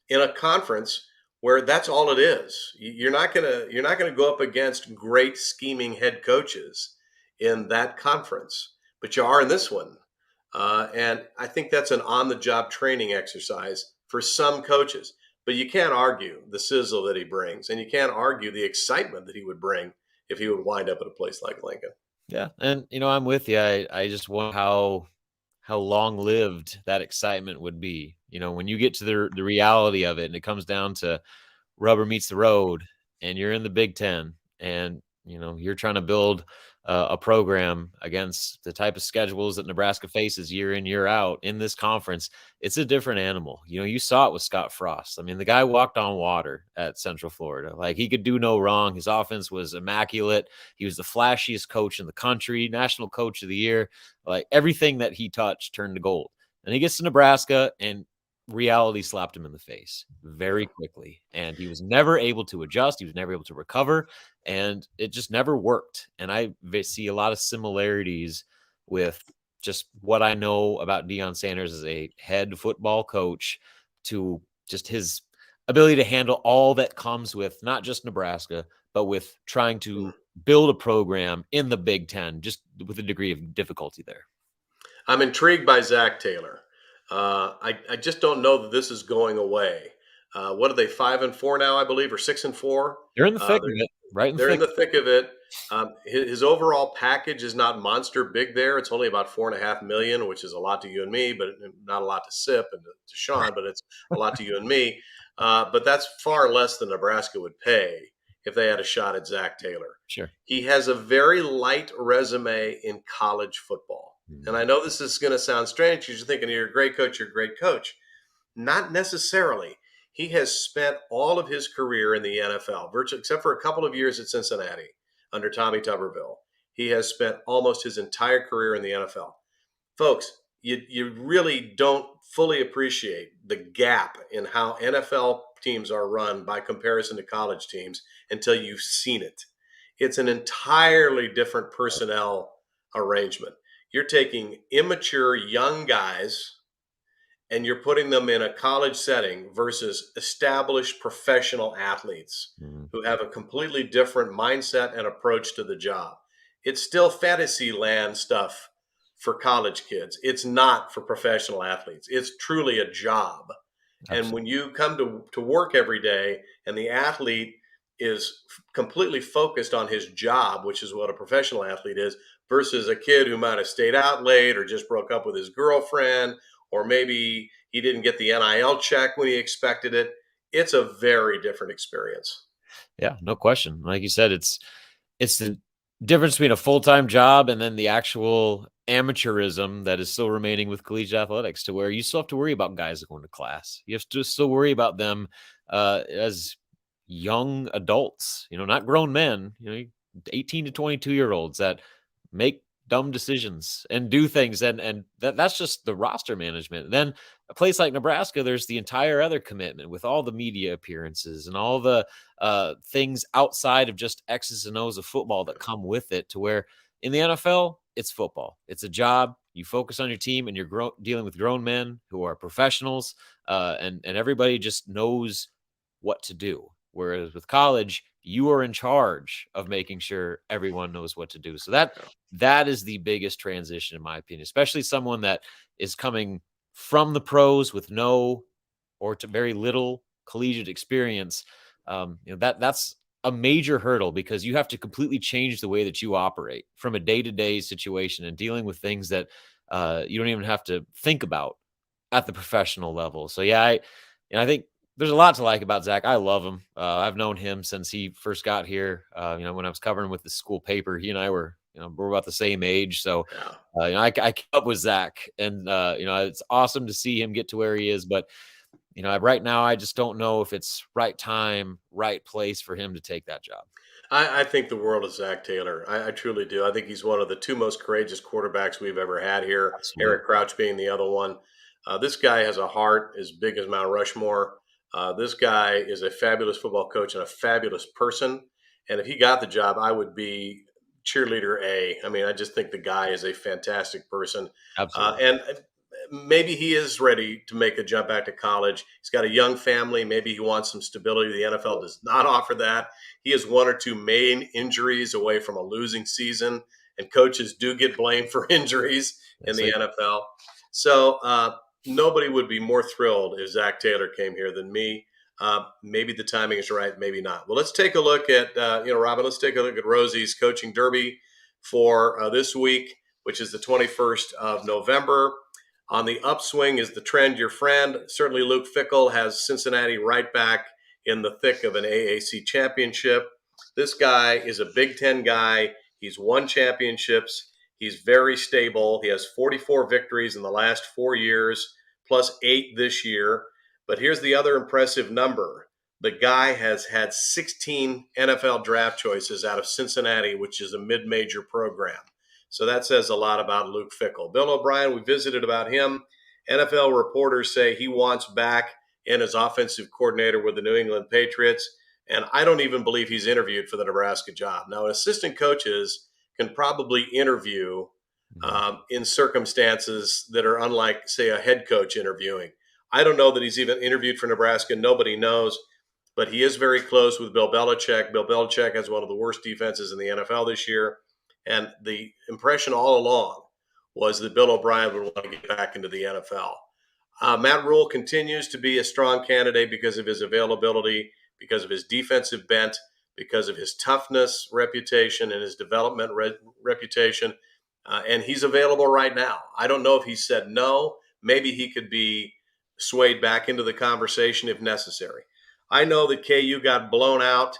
in a conference where that's all it is. You're not gonna go up against great scheming head coaches in that conference, but you are in this one. And I think that's an on-the-job training exercise for some coaches. but you can't argue the sizzle that he brings, and you can't argue the excitement that he would bring if he would wind up at a place like Lincoln. Yeah, and I'm with you. I just wonder how long lived that excitement would be. When you get to the reality of it, and it comes down to rubber meets the road, and you're in the Big Ten, and you're trying to build a program against the type of schedules that Nebraska faces year in, year out in this conference. It's a different animal. You saw it with Scott Frost. I mean, the guy walked on water at Central Florida. Like, he could do no wrong. His offense was immaculate. He was the flashiest coach in the country, national coach of the year. Like, everything that he touched turned to gold. And he gets to Nebraska, and reality slapped him in the face very quickly, and he was never able to adjust. He was never able to recover, and it just never worked. And I see a lot of similarities with just what I know about Deion Sanders as a head football coach to just his ability to handle all that comes with not just Nebraska, but with trying to build a program in the Big Ten, just with a degree of difficulty there. I'm intrigued by Zach Taylor. I just don't know that this is going away. What are they, 5-4 now, I believe, or 6-4? They're in the thick of it, right? They're in the thick of it. His overall package is not monster big there. It's only about $4.5 million, which is a lot to you and me, but not a lot to Sip and to Sean, but it's a lot to you and me. But that's far less than Nebraska would pay if they had a shot at Zach Taylor. Sure. He has a very light resume in college football. And I know this is going to sound strange because you're thinking you're a great coach, you're a great coach. Not necessarily. He has spent all of his career in the NFL, virtually, except for a couple of years at Cincinnati under Tommy Tuberville. He has spent almost his entire career in the NFL. Folks, you really don't fully appreciate the gap in how NFL teams are run by comparison to college teams until you've seen it. It's an entirely different personnel arrangement. You're taking immature young guys and you're putting them in a college setting versus established professional athletes who have a completely different mindset and approach to the job. It's still fantasy land stuff for college kids. It's not for professional athletes. It's truly a job. Absolutely. And when you come to work every day and the athlete is completely focused on his job, which is what a professional athlete is, versus a kid who might have stayed out late or just broke up with his girlfriend, or maybe he didn't get the NIL check when he expected it. It's a very different experience. Yeah, no question. Like you said, it's the difference between a full-time job and then the actual amateurism that is still remaining with collegiate athletics, to where you still have to worry about guys going to class. You have to still worry about them as young adults, not grown men, 18 to 22-year-olds that make dumb decisions and do things. And that's just the roster management. Then a place like Nebraska, there's the entire other commitment with all the media appearances and all the things outside of just X's and O's of football that come with it, to where in the NFL, it's football. It's a job. You focus on your team, and you're dealing with grown men who are professionals, and everybody just knows what to do. Whereas with college, you are in charge of making sure everyone knows what to do. So that is the biggest transition, in my opinion, especially someone that is coming from the pros with no or to very little collegiate experience. That's a major hurdle, because you have to completely change the way that you operate from a day-to-day situation and dealing with things that you don't even have to think about at the professional level. So yeah, I think there's a lot to like about Zach. I love him. I've known him since he first got here. When I was covering with the school paper, he and I were, we're about the same age. So, I kept up with Zach, and it's awesome to see him get to where he is. But right now, I just don't know if it's right time, right place for him to take that job. I think the world of Zach Taylor. I truly do. I think he's one of the two most courageous quarterbacks we've ever had here. Absolutely. Eric Crouch being the other one. This guy has a heart as big as Mount Rushmore. This guy is a fabulous football coach and a fabulous person. And if he got the job, I would be cheerleader A. I mean, I just think the guy is a fantastic person. Absolutely. And maybe he is ready to make a jump back to college. He's got a young family. Maybe he wants some stability. The NFL does not offer that. He has one or two main injuries away from a losing season, and coaches do get blamed for injuries in the NFL. So nobody would be more thrilled if Zach Taylor came here than me. Maybe the timing is right, maybe not. Well, let's take a look at, Robin, let's take a look at Rosie's coaching derby for this week, which is the 21st of November. On the upswing is the trend, your friend. Certainly Luke Fickell has Cincinnati right back in the thick of an AAC championship. This guy is a Big Ten guy. He's won championships. He's very stable. He has 44 victories in the last 4 years, plus 8 this year. But here's the other impressive number. The guy has had 16 NFL draft choices out of Cincinnati, which is a mid-major program. So that says a lot about Luke Fickell. Bill O'Brien, we visited about him. NFL reporters say he wants back in as offensive coordinator with the New England Patriots. And I don't even believe he's interviewed for the Nebraska job. Now, assistant coaches can probably interview in circumstances that are unlike, say, a head coach interviewing. I don't know that he's even interviewed for Nebraska. Nobody knows. But he is very close with Bill Belichick. Bill Belichick has one of the worst defenses in the NFL this year. And the impression all along was that Bill O'Brien would want to get back into the NFL. Matt Rule continues to be a strong candidate because of his availability, because of his defensive bent, because of his toughness reputation and his development reputation. And he's available right now. I don't know if he said no. Maybe he could be swayed back into the conversation if necessary. I know that KU got blown out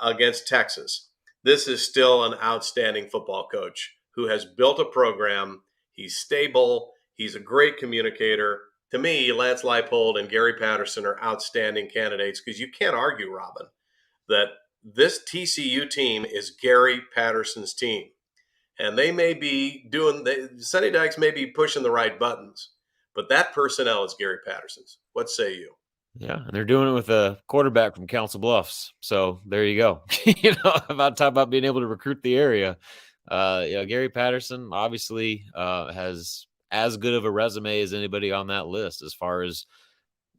against Texas. This is still an outstanding football coach who has built a program. He's stable. He's a great communicator. To me, Lance Leipold and Gary Patterson are outstanding candidates because you can't argue, Robin, that this TCU team is Gary Patterson's team. And they may be Sonny Dykes may be pushing the right buttons, but that personnel is Gary Patterson's. What say you? Yeah, and they're doing it with a quarterback from Council Bluffs. So there you go. About talk about being able to recruit the area. Gary Patterson obviously has as good of a resume as anybody on that list as far as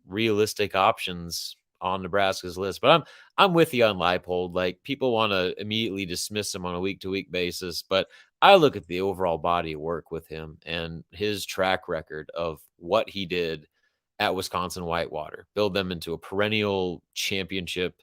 realistic options on Nebraska's list. But I'm with you on Leipold. Like, people want to immediately dismiss him on a week-to-week basis, but I look at the overall body of work with him and his track record of what he did at Wisconsin Whitewater, build them into a perennial championship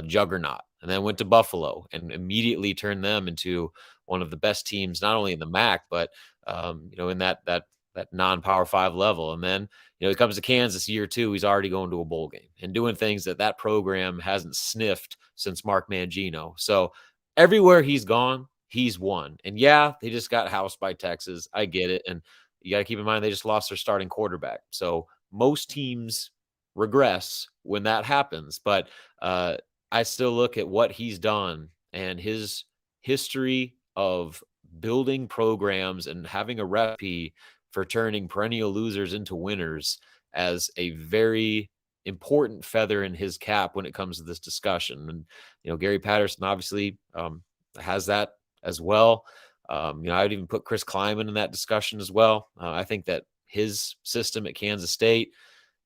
juggernaut, and then went to Buffalo and immediately turned them into one of the best teams, not only in the MAC, but in that non-Power 5 level. And then he comes to Kansas year 2, he's already going to a bowl game and doing things that program hasn't sniffed since Mark Mangino. So everywhere he's gone, he's won. And yeah, they just got housed by Texas. I get it. And you got to keep in mind they just lost their starting quarterback. So most teams regress when that happens. But I still look at what he's done and his history of building programs and having a recipe for turning perennial losers into winners as a very important feather in his cap when it comes to this discussion. And, Gary Patterson obviously has that as well. I would even put Chris Kleiman in that discussion as well. I think that his system at Kansas State,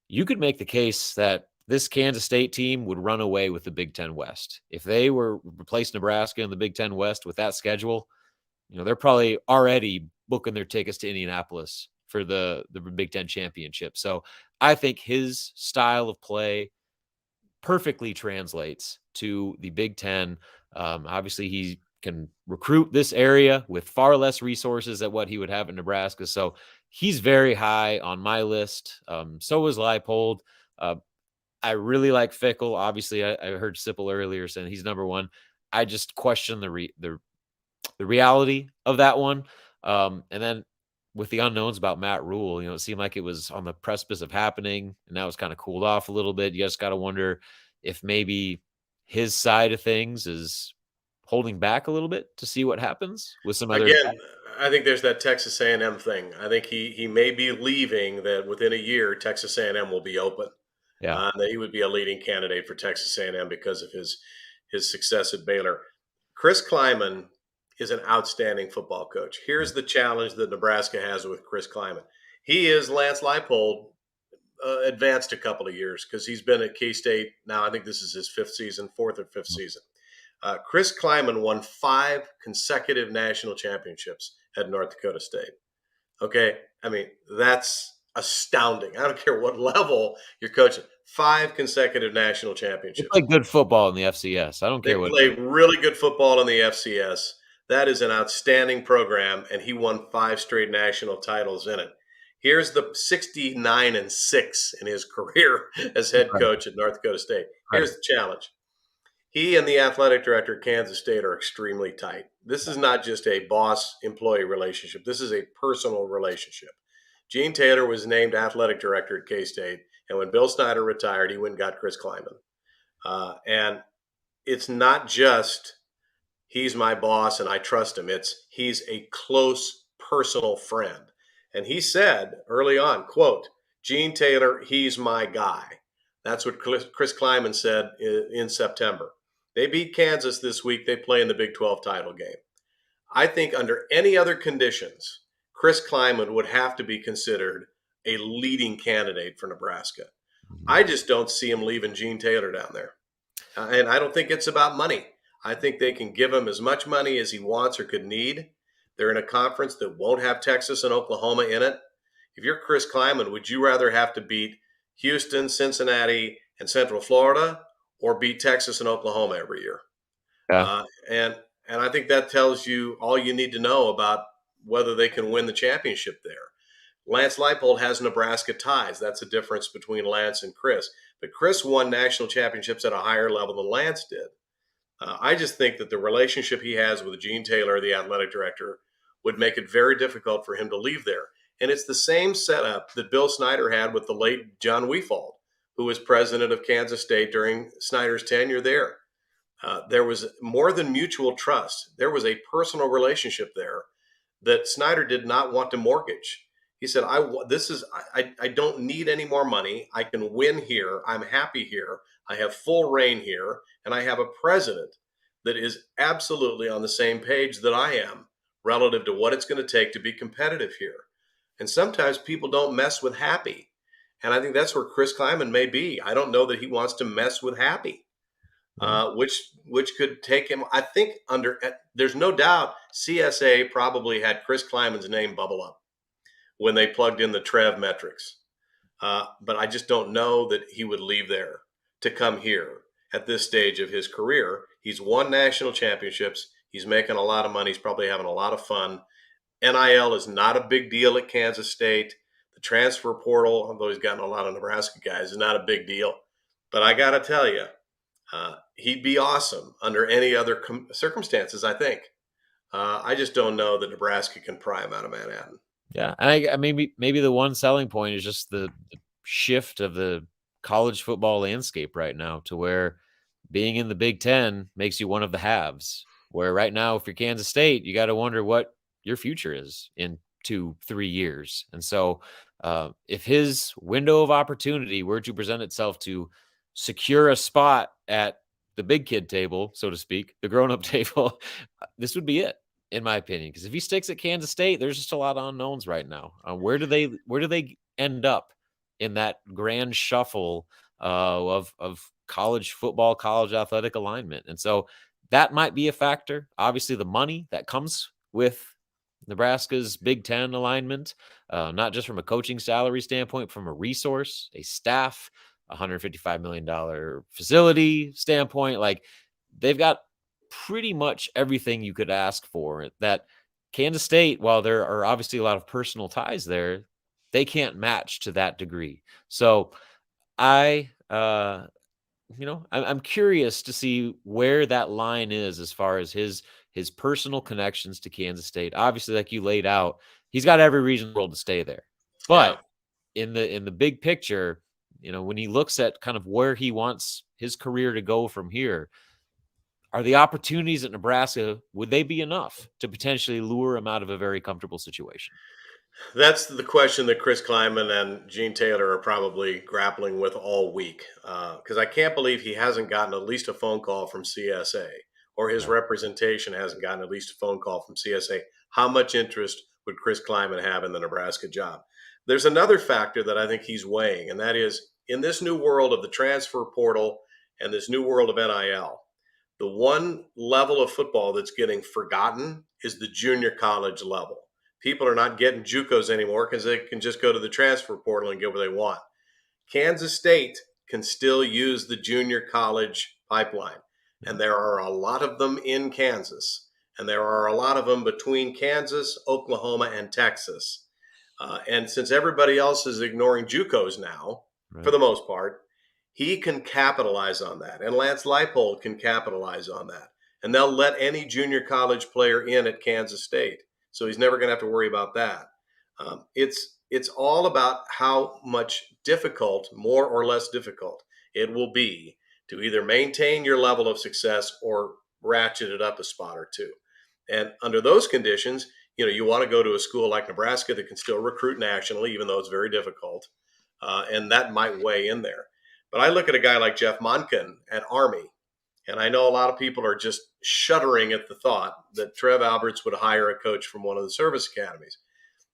you could make the case that this Kansas State team would run away with the Big Ten West. If they were replace Nebraska in the Big Ten West with that schedule, they're probably already booking their tickets to Indianapolis for the Big Ten championship. So I think his style of play perfectly translates to the Big Ten. Obviously, he can recruit this area with far less resources than what he would have in Nebraska. So he's very high on my list. So is Leipold. I really like Fickell. Obviously, I heard Sipple earlier saying he's number one. I just question the reality of that one. And then with the unknowns about Matt Rule, it seemed like it was on the precipice of happening, and now it's kind of cooled off a little bit. You just got to wonder if maybe his side of things is holding back a little bit to see what happens with some other. Again, I think there's that Texas A&M thing. I think he may be leaving that within a year Texas A&M will be open. Yeah. That he would be a leading candidate for Texas A&M because of his success at Baylor. Chris Kleiman is an outstanding football coach. Here's the challenge that Nebraska has with Chris Kleiman. He is Lance Leipold advanced a couple of years because he's been at K-State now. I think this is his fourth or fifth season. Chris Kleiman won 5 consecutive national championships at North Dakota State. Okay, I mean, that's astounding. I don't care what level you're coaching. 5 consecutive national They championships. play good football in the FCS. I don't They care what. play really good football in the FCS. That is an outstanding program, and he won 5 straight national titles in it. Here's the 69-6 in his career as head coach at North Dakota State. Here's the challenge. He and the athletic director at Kansas State are extremely tight. This is not just a boss-employee relationship. This is a personal relationship. Gene Taylor was named athletic director at K-State, and when Bill Snyder retired, he went and got Chris Kleiman. And it's not just he's my boss and I trust him. It's he's a close personal friend. And he said early on, quote, Gene Taylor, he's my guy. That's what Chris Kleiman said in September. They beat Kansas this week. They play in the Big 12 title game. I think under any other conditions, Chris Kleiman would have to be considered a leading candidate for Nebraska. I just don't see him leaving Gene Taylor down there. And I don't think it's about money. I think they can give him as much money as he wants or could need. They're in a conference that won't have Texas and Oklahoma in it. If you're Chris Kleiman, would you rather have to beat Houston, Cincinnati, and Central Florida, or beat Texas and Oklahoma every year? Yeah. And I think that tells you all you need to know about whether they can win the championship there. Lance Leipold has Nebraska ties. That's the difference between Lance and Chris. But Chris won national championships at a higher level than Lance did. I just think that the relationship he has with Gene Taylor, the athletic director, would make it very difficult for him to leave there. And it's the same setup that Bill Snyder had with the late John Weefald, who was president of Kansas State during Snyder's tenure there. There was more than mutual trust. There was a personal relationship there that Snyder did not want to mortgage. He said, I don't need any more money. I can win here. I'm happy here. I have full reign here. And I have a president that is absolutely on the same page that I am relative to what it's going to take to be competitive here. And sometimes people don't mess with happy. And I think that's where Chris Kleiman may be. I don't know that he wants to mess with happy, which could take him. I think there's no doubt CSA probably had Chris Kleiman's name bubble up when they plugged in the Trev metrics. But I just don't know that he would leave there to come here at this stage of his career. He's won national championships. He's making a lot of money. He's probably having a lot of fun. NIL is not a big deal at Kansas State. The transfer portal, although he's gotten a lot of Nebraska guys, is not a big deal. But I got to tell you, he'd be awesome under any other circumstances, I think. I just don't know that Nebraska can pry him out of Manhattan. Yeah, and I maybe the one selling point is just the shift of the college football landscape right now, to where being in the Big Ten makes you one of the haves. Where right now, if you're Kansas State, you got to wonder what your future is in 2-3 years. And so, if his window of opportunity were to present itself to secure a spot at the big kid table, so to speak, the grown-up table, this would be it, in my opinion. Because if he sticks at Kansas State, there's just a lot of unknowns right now. Where do they end up in that grand shuffle of college football, college athletic alignment? And so that might be a factor. Obviously, the money that comes with Nebraska's Big Ten alignment, not just from a coaching salary standpoint, from a resource, a staff, $155 million facility standpoint. Like, they've got pretty much everything you could ask for. That Kansas State, while there are obviously a lot of personal ties there, they can't match to that degree. So I'm curious to see where that line is as far as his personal connections to Kansas State. Obviously, like you laid out, he's got every reason in the world to stay there. But in the big picture, when he looks at kind of where he wants his career to go from here, are the opportunities at Nebraska, would they be enough to potentially lure him out of a very comfortable situation? That's the question that Chris Kleiman and Gene Taylor are probably grappling with all week. Because I can't believe he hasn't gotten at least a phone call from CSA, or his representation hasn't gotten at least a phone call from CSA. How much interest would Chris Kleiman have in the Nebraska job? There's another factor that I think he's weighing, and that is, in this new world of the transfer portal and this new world of NIL, the one level of football that's getting forgotten is the junior college level. People are not getting JUCOs anymore because they can just go to the transfer portal and get what they want. Kansas State can still use the junior college pipeline, and there are a lot of them in Kansas, and there are a lot of them between Kansas, Oklahoma, and Texas. And since everybody else is ignoring JUCOs now, for the most part, he can capitalize on that, and Lance Leipold can capitalize on that, and they'll let any junior college player in at Kansas State, so he's never going to have to worry about that. It's all about how much difficult, more or less difficult, it will be to either maintain your level of success or ratchet it up a spot or two. And under those conditions, you want to go to a school like Nebraska that can still recruit nationally, even though it's very difficult, and that might weigh in there. But I look at a guy like Jeff Monken at Army, and I know a lot of people are just shuddering at the thought that Trev Alberts would hire a coach from one of the service academies.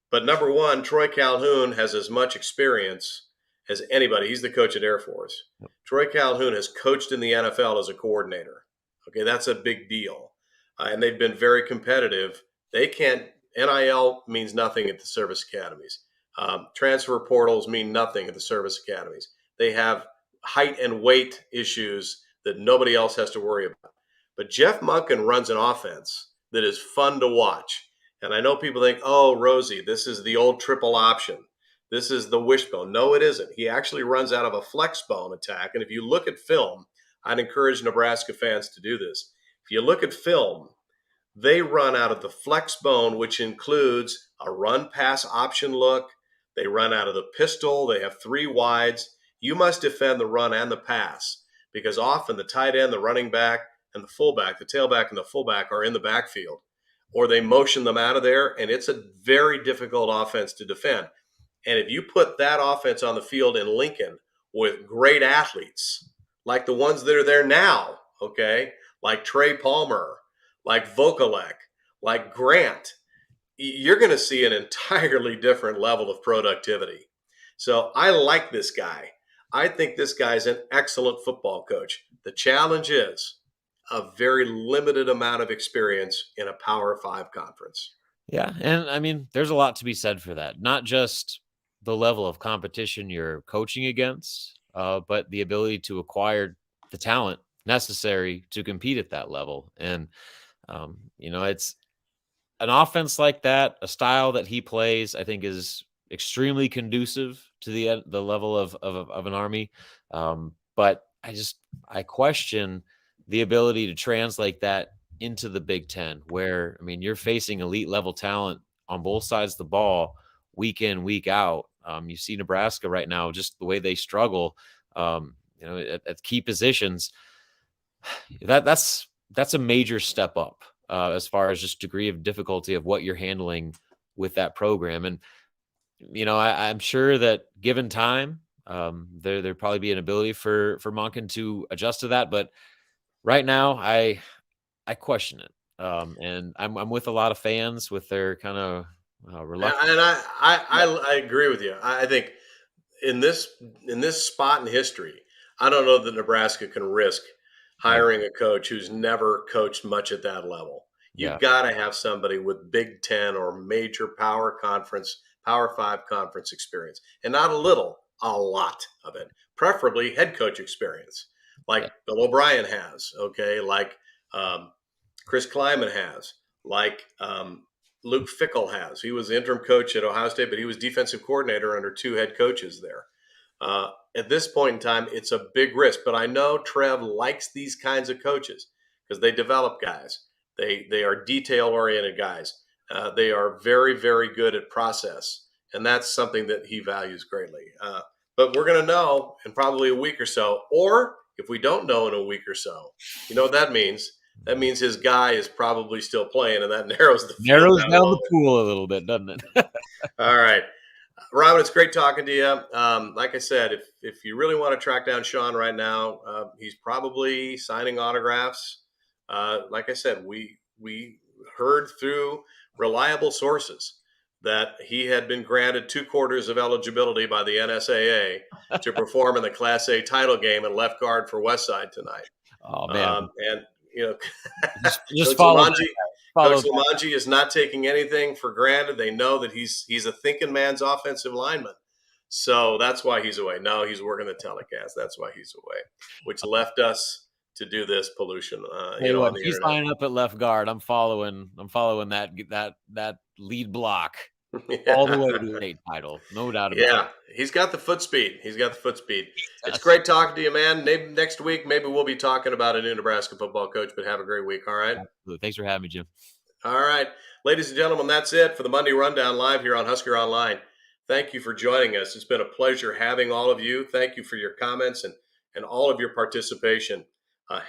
But number one, Troy Calhoun has as much experience as anybody. He's the coach at Air Force. Yep. Troy Calhoun has coached in the NFL as a coordinator. Okay, that's a big deal. And they've been very competitive. They can't, NIL means nothing at the service academies. Transfer portals mean nothing at the service academies. They have height and weight issues that nobody else has to worry about. But Jeff Monken runs an offense that is fun to watch. And I know people think, oh, Rosie, this is the old triple option. This is the wishbone. No, it isn't. He actually runs out of a flex bone attack. And if you look at film, I'd encourage Nebraska fans to do this. If you look at film, they run out of the flex bone, which includes a run pass option look. They run out of the pistol. They have 3 wides. You must defend the run and the pass because often the tight end, the running back, and the fullback, the tailback and the fullback are in the backfield. Or they motion them out of there, and it's a very difficult offense to defend. And if you put that offense on the field in Lincoln with great athletes, like the ones that are there now, okay, like Trey Palmer, like Vokalek, like Grant, you're going to see an entirely different level of productivity. So I like this guy. I think this guy's an excellent football coach. The challenge is a very limited amount of experience in a Power 5 conference. Yeah, and I mean, there's a lot to be said for that. Not just the level of competition you're coaching against, but the ability to acquire the talent necessary to compete at that level. And, it's an offense like that, a style that he plays, I think is extremely conducive to the level of an Army. But I question the ability to translate that into the Big Ten, where, I mean, you're facing elite level talent on both sides of the ball week in, week out. You see Nebraska right now, just the way they struggle, at key positions. That's a major step up as far as just degree of difficulty of what you're handling with that program. And, I'm sure that given time, there'd probably be an ability for Monken to adjust to that. But right now, I question it. And I'm with a lot of fans with their kind of reluctance. And I agree with you. I think in this spot in history, I don't know that Nebraska can risk hiring a coach who's never coached much at that level. You've got to have somebody with Big Ten or major Power 5 conference experience, and not a little, a lot of it. Preferably head coach experience, like Bill O'Brien has. Okay, like Chris Kleiman has, like Luke Fickell has. He was the interim coach at Ohio State, but he was defensive coordinator under 2 head coaches there. At this point in time, it's a big risk, but I know Trev likes these kinds of coaches because they develop guys. They are detail-oriented guys. They are very, very good at process, and that's something that he values greatly. But we're going to know in probably a week or so, or if we don't know in a week or so, you know what that means? That means his guy is probably still playing, and that narrows the field down the pool a little bit, doesn't it? All right. Robin, it's great talking to you. Like I said, if you really want to track down Sean right now, he's probably signing autographs. Like I said, we heard through reliable sources that he had been granted 2 quarters of eligibility by the NSAA to perform in the Class A title game at left guard for Westside tonight. Oh man! And just follow. Coach Lamanji is not taking anything for granted. They know that he's a thinking man's offensive lineman. So that's why he's away. No, he's working the telecast. That's why he's away, which left us to do this pollution. On the he's internet. lining up at left guard. I'm following that lead block Yeah. all the way to the state title. No doubt about it. Yeah, he's got the foot speed. It's great talking to you, man. Maybe next week, maybe we'll be talking about a new Nebraska football coach, but have a great week. All right. Absolutely. Thanks for having me, Jim. All right. Ladies and gentlemen, that's it for the Monday Rundown live here on Husker Online. Thank you for joining us. It's been a pleasure having all of you. Thank you for your comments and all of your participation.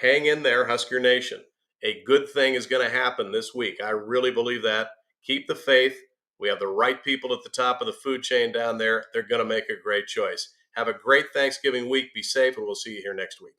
Hang in there, Husker Nation. A good thing is going to happen this week. I really believe that. Keep the faith. We have the right people at the top of the food chain down there. They're going to make a great choice. Have a great Thanksgiving week. Be safe, and we'll see you here next week.